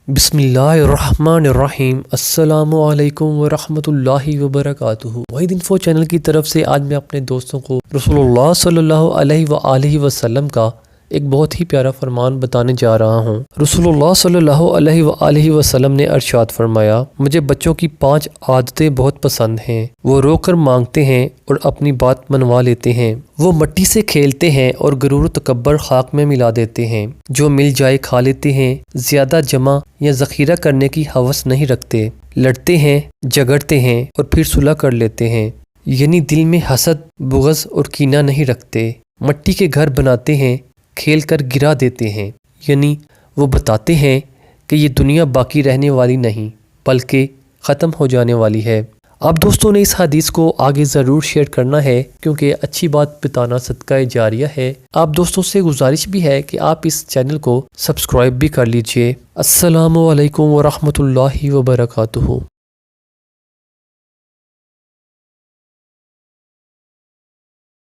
बिस्मिल्लाहिर्रहमानिर्रहीम। अस्सलाम वालेकुम वरहमतुल्लाहि वबरकातुहू। वहीद इन्फो चैनल की तरफ से आज मैं अपने दोस्तों को रसूलुल्लाह सल्लल्लाहु अलैहि वसल्लम का एक बहुत ही प्यारा फरमान बताने जा रहा हूँ। रसूलुल्लाह सल्लल्लाहु अलैहि वसल्लम ने इरशाद फरमाया, मुझे बच्चों की 5 आदतें बहुत पसंद हैं। वो रोकर मांगते हैं और अपनी बात मनवा लेते हैं। वो मिट्टी से खेलते हैं और गुरूर तकब्बर खाक में मिला देते हैं। जो मिल जाए खा लेते हैं, ज्यादा जमा या ज़ख़ीरा करने की हवस नहीं रखते। लड़ते हैं, झगड़ते हैं और फिर सुलह कर लेते हैं, यानी दिल में हसद, बुग़्ज़ और कीना नहीं रखते। मिट्टी के घर बनाते हैं, खेल कर गिरा देते हैं, यानी वो बताते हैं कि ये दुनिया बाकी रहने वाली नहीं बल्कि ख़त्म हो जाने वाली है। आप दोस्तों ने इस हदीस को आगे ज़रूर शेयर करना है, क्योंकि अच्छी बात बताना सदका जारिया है। आप दोस्तों से गुजारिश भी है कि आप इस चैनल को सब्सक्राइब भी कर लीजिए। अस्सलामु अलैकुम वरहमतुल्लाहि वबरकातुहू।